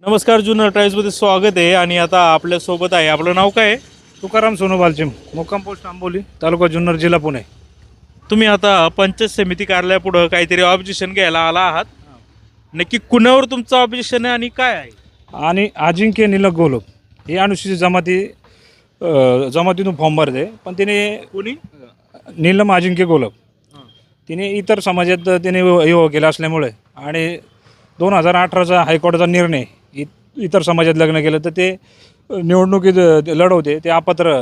नमस्कार, जुन्नर टाइम्समध्ये स्वागत आहे. आणि आता आपल्यासोबत आहे, आपलं नाव काय आहे? तुकाराम सोनू बालचिम, मुक्काम पोस्ट आंबोली, तालुका जुन्नर, जिल्हा पुणे. तुम्ही आता पंचायत समिती कार्यालयापुढं काहीतरी ऑब्जेक्शन घ्यायला आला आहात. नक्की कुणावर तुमचं ऑब्जेक्शन आहे आणि काय आहे? आणि अजिंक्य निलक गोलप हे अनुसूचित जमातीतून फॉर्म भरते, पण तिने कोणी? नीलम अजिंक्य गोलप तिने इतर समाजात तिने विवाह केला असल्यामुळे आणि 2018चा हायकोर्टाचा निर्णय इतर समाजात लग्न केलं तर ते निवडणुकीत लढवते ते अपात्र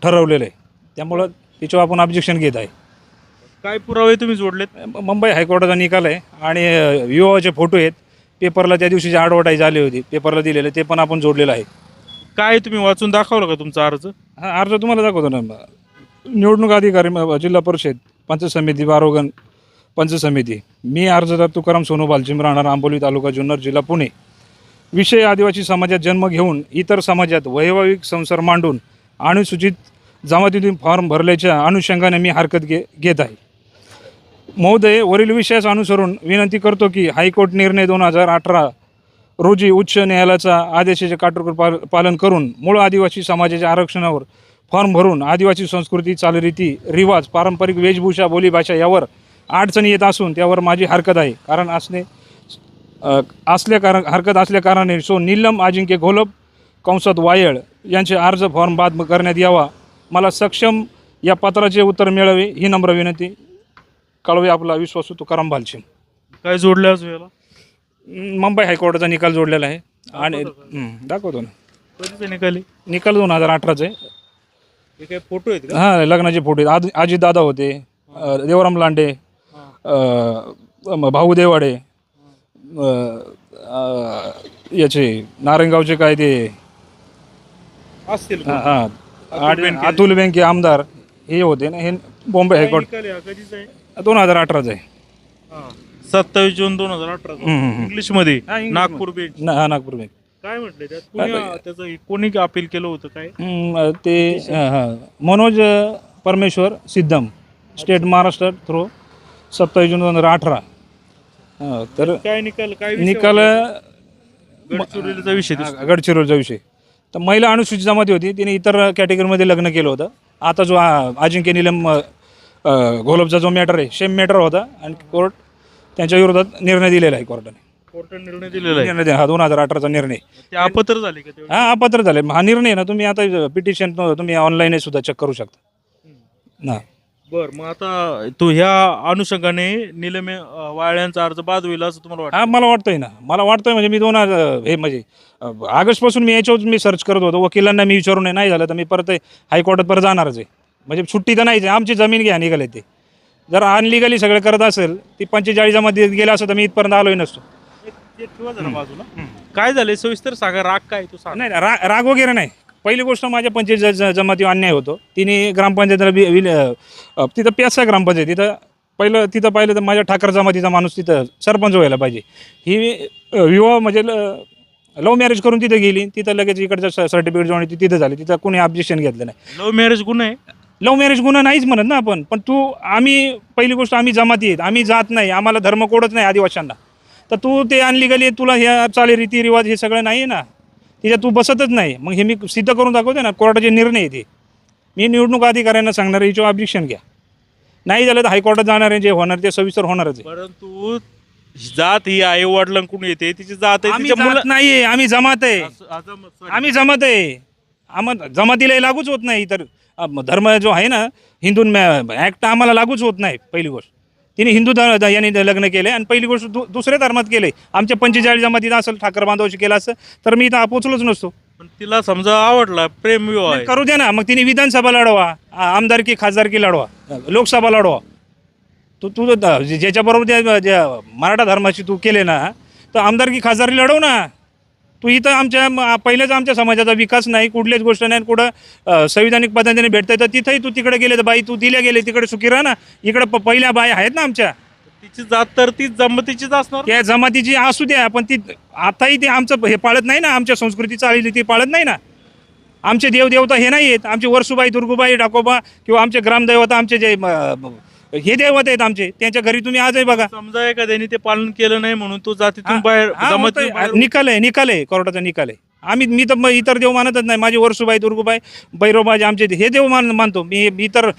ठरवलेलं आहे. त्यामुळं त्याच्यावर आपण ऑब्जेक्शन घेत आहे. काय पुरावे तुम्ही जोडलेत? मुंबई हायकोर्टाचा निकाल आहे आणि विवाहाचे फोटो आहेत. पेपरला त्या दिवशीची ॲडव्हर्टाईज आली होती, पेपरला दिलेले ते पण आपण जोडलेलं आहे. काय तुम्ही वाचून दाखवलं का तुमचा अर्ज? हा, अर्ज तुम्हाला दाखवतो ना. निवडणूक अधिकारी जिल्हा परिषद पंचायत समिती बारोगण पंचायत समिती. मी अर्जदार तुकाराम सोनू बालचिम, राहणार आंबोली, तालुका जुन्नर, जिल्हा पुणे. विषय आदिवासी समाजात जन्म घेऊन इतर समाजात वैवाहिक संसार मांडून अनुसूचित जमातीतून फॉर्म भरल्याच्या अनुषंगाने मी हरकत घेत आहे. महोदय, वरील विषयास अनुसरून विनंती करतो की हायकोर्ट निर्णय 2018 रोजी उच्च न्यायालयाचा आदेशाचे काटेकोर पालन करून मूळ आदिवासी समाजाच्या आरक्षणावर फॉर्म भरून आदिवासी संस्कृती, चालरीती, रिवाज, पारंपरिक वेशभूषा, बोलीभाषा यावर अडचणी येत असून त्यावर माझी हरकत आहे. हरकत असल्या कारणाने नीलम अजिंक्य घोलप कंसात वायळ यांचे अर्ज फॉर्म बाद करण्यात यावा. मला सक्षम या पत्राचे उत्तर मिळावे ही नम्र विनंती. कळवे आपला विश्वासू तुकाराम बालचिम. काय जोडलं आज याला? मुंबई हायकोर्टाचा निकाल जोडलेला आहे आणि दाखवतो ना. कधीच निकाली? निकाल 2018 आहे. हे काय फोटो आहेत का? हां, लग्नाचे फोटो आहेत. अजित दादा होते, देवराम लांडे, भाऊ देवाडे, याचे नारायणगावचे काय ते असतील. हां, अतुल बेंके आमदार हे होते ना. हे मुंबई हायकोर्ट कधीच आहे? 2018 आहे. 27 जून 2018. इंग्लिश मध्ये नागपूर बेंच. नागपूर बेंक. काय म्हटले त्यात? त्याचं कोणी अपील केलं होतं काय? ते मनोज परमेश्वर सिद्धम, स्टेट महाराष्ट्र थ्रू 27 जून 2018. तर काय निकाल? काय निकाल गडचिरोलीचा विषय दिसतो. गडचिरोलीचा विषय. तर महिला अनुसूचित जमाती होती, तिने इतर कॅटेगरीमध्ये लग्न केलं होतं. आता जो अजिंक्य निलम घोलपचा जो मॅटर आहे सेम मॅटर होता आणि कोर्ट त्यांच्या विरोधात निर्णय दिलेला आहे. कोर्टाने निर्णय दिलेला आहे. निर्णय हा 2018चा निर्णय. ते अपात्र झाले का तेवढे? हा, अपात्र झाले. हा निर्णय ना, तुम्ही आता पिटिशन तुम्ही ऑनलाईन सुद्धा चेक करू शकता ना. बर, मग आता तू ह्या अनुषंगाने निलमे वाळ्यांचा अर्ज बाद होईल असं तुम्हाला वाटतं? हा, मला वाटतंय ना. मला वाटतंय म्हणजे मी ऑगस्टपासून मी याच्यावर मी सर्च करत होतो. वकिलांना मी विचारून नाही झालं तर मी परत हायकोर्टात परत जाणारच आहे. म्हणजे सुट्टी तर नाहीच आहे. आमची जमीन घ्या निघाली. ते जर अनलिगली सगळं करत असेल ती 45 मध्ये गेला असं तर मी इथपर्यंत आलोय नसतो. बाजूला काय झालंय सविस्तर सांगा. राग काय तू सांग. नाही, राग वगैरे नाही. पहिली गोष्ट, माझ्या पंचायत जमाती अन्याय होतो. तिने ग्रामपंचायतीला तिथं पेसा ग्रामपंचायत तिथं पाहिलं तर माझ्या ठाकर जमातीचा माणूस तिथं सरपंच व्हायला पाहिजे. ही विवाह म्हणजे लव्ह मॅरेज करून तिथे गेली. तिथं लगेच इकडचं सर्टिफिकेट जोडणी तिथं झाली. तिथं कोणी ऑब्जेक्शन घेतलं नाही. लव्ह मॅरेज गुन्हा आहे? लव्ह मॅरेज गुन्हा नाहीच म्हणत ना आपण. पण पहिली गोष्ट, आम्ही जमाती आहेत, आम्ही जात नाही, आम्हाला धर्म कोडच नाही आदिवाशांना. तर तू ते अनलिगली तुला ह्या चाली रीती रिवाज हे सगळं नाही आहे ना, तिच्यात तू बसतच नाही. मग हे मी सिद्ध करून दाखवते ना. कोर्टाचे निर्णय येते. मी निवडणूक अधिकाऱ्यांना सांगणार आहे याच्यावर ऑब्जेक्शन घ्या. नाही झालं तर हायकोर्टात जाणार आहे. जे होणार ते सविस्तर होणारच आहे. परंतु जात ही आई वडिलांकडून येते, तिची जात आहे, आम्ही तिच्या जात नाहीये, आम्ही जमात आहे. आम्ही जमात आहे. आम्हाला जमातीला लागूच होत नाही. तर धर्म जो आहे ना, हिंदू ॲक्ट आम्हाला लागूच होत नाही. पहिली गोष्ट, तिने हिंदू यांनी लग्न केले आणि पहिली गोष्ट दुसऱ्या धर्मात केले. आमच्या 45 जमातीत असेल ठाकर बांधवाशी केलं असं तर मी इथं पोचलोच नसतो. पण तिला समजा आवडला, प्रेम विवाह आहे. करू द्या ना. मग तिने विधानसभा लढवा, आमदारकी खासदारकी लढवा, लोकसभा लढवा. तू ज्याच्याबरोबर ज्या मराठा धर्माची तू केले ना, तर आमदारकी खासदारकी लढव ना. तू इथं पहिल्याच आमच्या समाजाचा विकास नाही, कुठलीच गोष्ट नाही. कुठं संविधानिक पद्धतीने भेटतंय तर तिथंही तू तिकडे गेले तर बाई तू दिल्या गेले तिकडे सुखी राहा ना. इकडे पहिल्या बाई आहेत ना आमच्या. तिची जात तर ती जमातीचीच असणार. त्या जमातीची असू द्या, पण ती आताही ते आमचं हे पाळत नाही ना. आमच्या संस्कृती चालली ती पाळत नाही ना. आमचे देवदेवता हे नाही आहेत. आमचे वर्सुबाई, दुर्गुबाई, डाकोबा किंवा आमचे ग्रामदैवता, आमचे जे हे दैवत आहेत आमचे, त्यांच्या घरी तुम्ही आजही बघा. समजा एखाद्याने ते पालन केलं नाही म्हणून तो जातीतून बाहेर हा, जमातीतून होतंय. बाहेर निकाल आहे कोर्टाचा निकाल आहे. मी तर इतर देव मानतच नाही. माझी वर्सुबाई, दुर्गुबाई, भैरवबाजी आमचे हे देव मानतो मी तर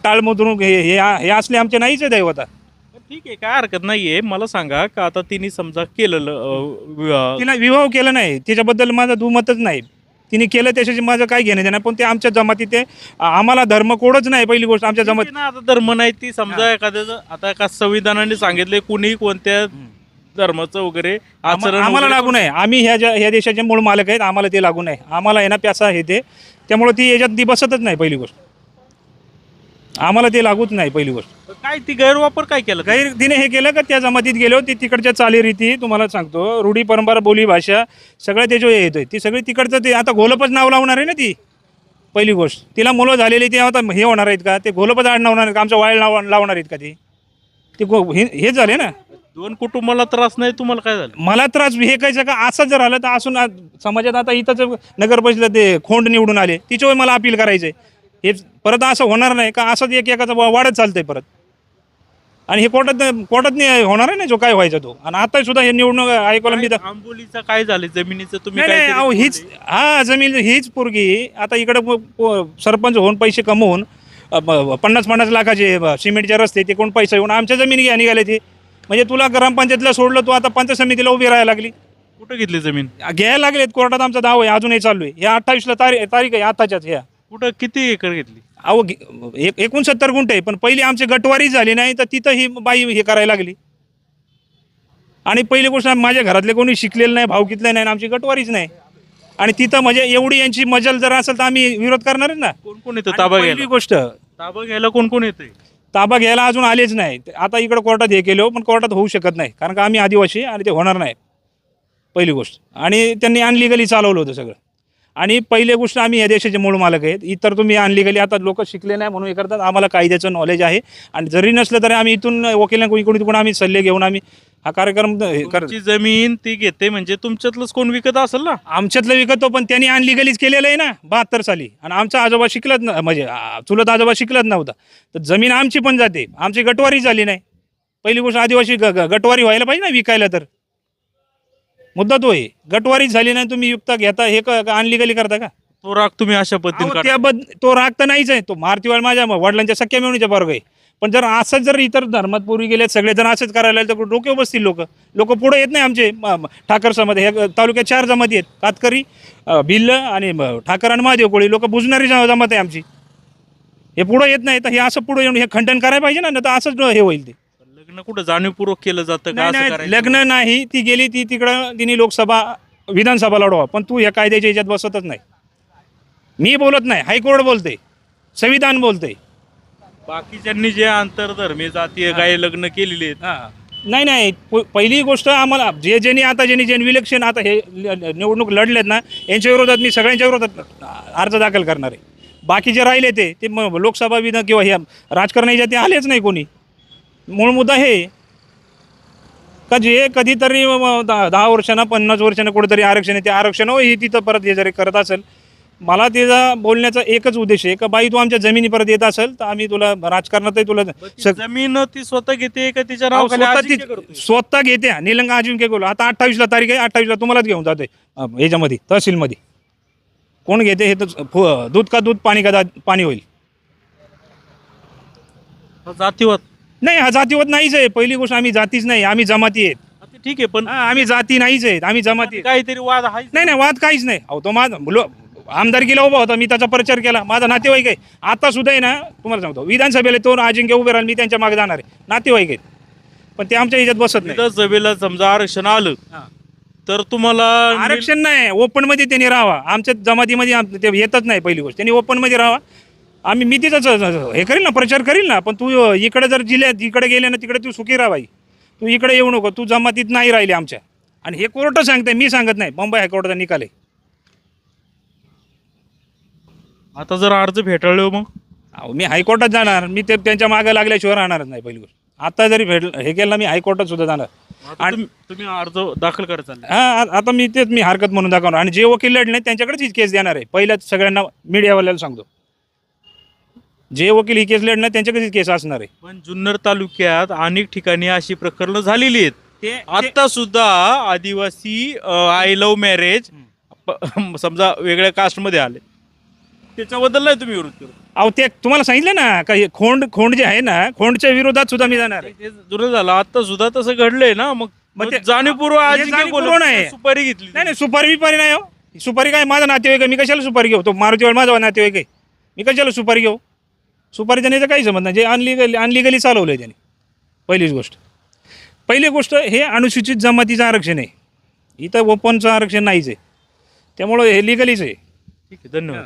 टाळमधून हे असले आमचे नाहीच आहे दैवता. ठीक आहे, काय हरकत नाहीये. मला सांगा का आता तिने समजा केलेलं तिला विवाह केला नाही, त्याच्याबद्दल माझं दुमतच नाही. तिने केलं त्याच्याशी माझं काय घेणं देणं, पण ते आमच्या जमातीत ते आम्हाला धर्म कोडच नाही. पहिली गोष्ट आमच्या ठीक आहे ना, आता धर्म नाही ती समजा एखाद्याचं आता का संविधानाने सांगितले कुणी कोणत्या धर्माचं वगैरे आचरण आम्हाला वगैरे लागू नये. आम्ही ह्या देशाचे मूळ मालक आहेत, आम्हाला ते लागू नये. आम्हाला आहे ना प्यासा हे ते, त्यामुळे ती याच्यात ती बसतच नाही. पहिली गोष्ट आम्हाला ते लागूच नाही. पहिली गोष्ट काय ती गैरवापर काय केलं तिने हे केलं का त्या जमातीत गेलो, ती तिकडच्या चालीरीती तुम्हाला सांगतो, रूढी परंपरा, बोली भाषा सगळं त्याच्यावर येतोय. ती सगळी तिकडचं ते आता घोलपच नाव लावणार आहे ना ती. पहिली गोष्ट तिला मुलं झालेली ते आता हे होणार आहेत का, ते घोलपच आड लावणार आहेत का, आमचं वाळ लावणार आहेत का ते हे झाले ना. दोन कुटुंबाला त्रास नाही, तुम्हाला काय झालं? मला त्रास हे कायचं का असं जर आलं तर असून समाजात आता इथंच नगर परिषदेत ते खोंड निवडून आले, तिच्यावर मला अपील करायचं आहे. हे परत असं होणार नाही का, असंच एकाचं वाढत चालतंय परत. आणि हे कोर्टात नाही होणार आहे ना जो काय व्हायचा तो. आणि आता सुद्धा हे निवडणूक ऐकायला मी आंबोलीचं काय झालं जमिनीचं तुम्ही नाही काहीतरी अहो हीच जमीन हीच पोरगी आता इकडं सरपंच होऊन पैसे कमवून 50-50 लाखाचे सिमेंटचे रस्ते ते कोण पैसे येऊन आमच्या जमिनी घ्या निघाले ते. म्हणजे तुला ग्रामपंचायतीला सोडलं, तू आता पंचायत समितीला उभी राहायला लागली. कुठं घेतली जमीन? घ्यायला लागलेत, कोर्टात आमचा दावा आहे, अजूनही चालू आहे. ह्या 28ला तारीख आहे आताच्याच. ह्या कुठं किती एकर घेतली? अहो 69 गुंठे आहे, पण पहिली आमची गटवारी झाली नाही तर तिथं ही बाई हे करायला लागली. आणि पहिली गोष्ट माझ्या घरातले कोणी शिकलेलं नाही, भावकीतलं नाही, आमची गटवारीच नाही. आणि तिथं म्हणजे एवढी यांची मजल जर असेल तर आम्ही विरोध करणारच ना. कोण कोण येतं ताबा पहिली घ्यायला? गोष्ट ताबा घ्यायला कोण कोण येते? ताबा घ्यायला अजून आलेच नाही. आता इकडं कोर्टात हे केलं, पण कोर्टात होऊ शकत नाही कारण का आम्ही आदिवासी आणि ते होणार नाही. पहिली गोष्ट. आणि त्यांनी अनलिगली चालवलं होतं सगळं. आणि पहिली गोष्ट आम्ही या देशाचे मूळ मालक आहेत. इतर तुम्ही अनलिगली आता लोक शिकले नाही म्हणून हे करतात. आम्हाला कायद्याचं नॉलेज आहे आणि जरी नसलं तरी आम्ही इथून वकिलांना कोणी तिकडून आम्ही सल्ले घेऊन आम्ही हा कार्यक्रम तुमची जमीन ती घेते म्हणजे तुमच्यातलंच कोण विकत असेल ना? आमच्यातलं विकतो, पण त्यांनी अनलिगलीच केलेलं आहे ना 72 साली. आणि आमचा आजोबा शिकलत ना, म्हणजे चुलत आजोबा शिकलत नव्हता, तर जमीन आमची पण जाते. आमची गटवारी झाली नाही. पहिली गोष्ट आदिवासी गटवारी व्हायला पाहिजे ना विकायला. तर मुद्दा तो आहे, गटवारी झाली नाही, तुम्ही युक्ता घेता हे अनलिगली करता का? तो राग तुम्ही अशा पद्धतीने तो राग तर नाहीच आहे. तो मारतीवाळ माझ्या वडिलांच्या सख्या मिळवणीच्या वर्ग आहे. पण जर असंच जर इतर धर्मात पूर्वी गेले सगळे जण असंच करायला तर डोक्यावर बसतील लोक पुढे येत नाही. आमचे ठाकर समाज ह्या तालुक्यात 4 जमाती आहेत, कातकरी, भिल्ल आणि ठाकर आणि महादेव कोळी. लोक बुजणारी जमात आहे आमची. हे पुढे येत नाही तर हे असं पुढे येऊन हे खंडन करायला पाहिजे ना, तर असंच हे होईल. ते लग्न कुठं जाणीवपूर्वक केलं जातं का? असं नाही, करायचं? लग्न नाही. ती गेली ती तिकडं, तिने लोकसभा विधानसभा लढवा, पण तू ह्या कायद्याच्या ह्याच्यात बसतच नाही. मी बोलत नाही, हायकोर्ट बोलते, संविधान बोलते. बाकीच्यांनी जे आंतरधर्मीय जातीय काही लग्न केलेली आहेत. नाही पहिली गोष्ट आम्हाला ज्यांनी विलक्षण आता हे निवडणूक लढलेत ना, यांच्या विरोधात मी सगळ्यांच्या विरोधात अर्ज दाखल करणार आहे. बाकी जे राहिले ते लोकसभा विधान किंवा ह्या राजकारणाच्या ते आलेच नाही कोणी. मूळ मुद्दा हे का जे कधीतरी 10 वर्षांना 50 वर्षांना कुठेतरी आरक्षण आहे, ते आरक्षण हे तिथं परत हे जरी करत असेल. मला त्याचा बोलण्याचा एकच उद्देश आहे का बाई तू आमच्या जमिनी परत येत असेल तर आम्ही तुला राजकारणातही तुला जमीन ती स्वतः घेते का तिच्या नावाखाली स्वतः घेते. निलंगा अजिंक्य गोल आता 28ला तारीख आहे, 28ला तुम्हालाच घेऊन जाते याच्यामध्ये तहसीलमध्ये. कोण घेते हे तर दूध का दूध, पाणी का पाणी होईल. जातीवाद नाही, हा जातीवाद नाहीच आहे. पहिली गोष्ट आम्ही जातीच नाही, आम्ही जमाती आहेत. ठीक आहे, पण आम्ही जाती नाहीच आहेत, आम्ही जमाती. काहीतरी वाद आहे? नाही वाद काहीच नाही. अहो तो माझा आमदारकीला उभा होता, मी त्याचा प्रचार केला. माझा नातेवाईक आहे. आता सुद्धा आहे ना, तुम्हाला सांगतो विधानसभेला तो अजिंक्य उभे राहील, मी त्यांच्या मागे जाणार आहे. नातेवाईक आहेत, पण ते आमच्या ह्याच्यात बसत नाही. विधानसभेला समजा आरक्षण आलं तर तुम्हाला आरक्षण नाही, ओपन मध्ये त्यांनी राहावा. आमच्या जमातीमध्ये ते येतच नाही. पहिली गोष्ट त्यांनी ओपन मध्ये राहावा. मी तिथंच हे करील ना, प्रचार करील ना. पण तू इकडे जर जिल्ह्यात इकडे गेले ना, तिकडे तू सुखी राहावी. तू इकडे येऊ नको, तू जमातीत नाही राहिली आमच्या. आणि हे कोर्ट सांगते, मी सांगत नाही. मुंबई हायकोर्टाचा निकाल आहे. आता जर अर्ज फेटाळले मग मी हायकोर्टात जाणार. मी त्यांच्या मागे लागल्याशिवाय राहणारच नाही. पहिली गोष्ट आता जरी हे केलं मी हायकोर्टात सुद्धा जाणार. आणि तुम्ही अर्ज दाखल करत चालले? आता मी हरकत म्हणून दाखवणार. आणि जे वकील लढले त्यांच्याकडेच ही केस देणार आहे. पहिल्याच सगळ्यांना मीडियावाल्याला सांगतो. जे वकील ही केस लढणार त्यांच्याकडेच केस असणार आहे. पण जुन्नर तालुक्यात अनेक ठिकाणी अशी प्रकरणं झालेली आहेत. ते आता सुद्धा आदिवासी आय लव्ह मॅरेज समजा वेगळ्या कास्टमध्ये आले, त्याच्याबद्दल नाही तुम्ही विरोध करू? अहो ते तुम्हाला सांगितलं ना का हे खोंड जे आहे ना, खोंडच्या विरोधात सुद्धा मी जाणार आहे. ते जुनं झालं, आता सुद्धा तसं घडलंय ना. मग ते- जाणीवपूर्व हे आजी काय जाणीवपूर्व बोलत नाही. सुपारी घेतली. नाही नाही, सुपारी बिपारी नाही हो. सुपारी काय माझा नातेवाईक आहे, मी कशाला सुपारी घेऊ? तो मारुतीवाड माझा नातेवाईक आहे, मी कशाला सुपारी घेऊ? सुपारी देण्याचं काही संबंध नाही. जे अनलिगली चालवलं आहे त्याने. पहिली गोष्ट हे अनुसूचित जमातीचं आरक्षण आहे, इथं ओपनचं आरक्षण नाहीच आहे, त्यामुळं हे लिगलीच आहे. ठीक आहे, धन्यवाद.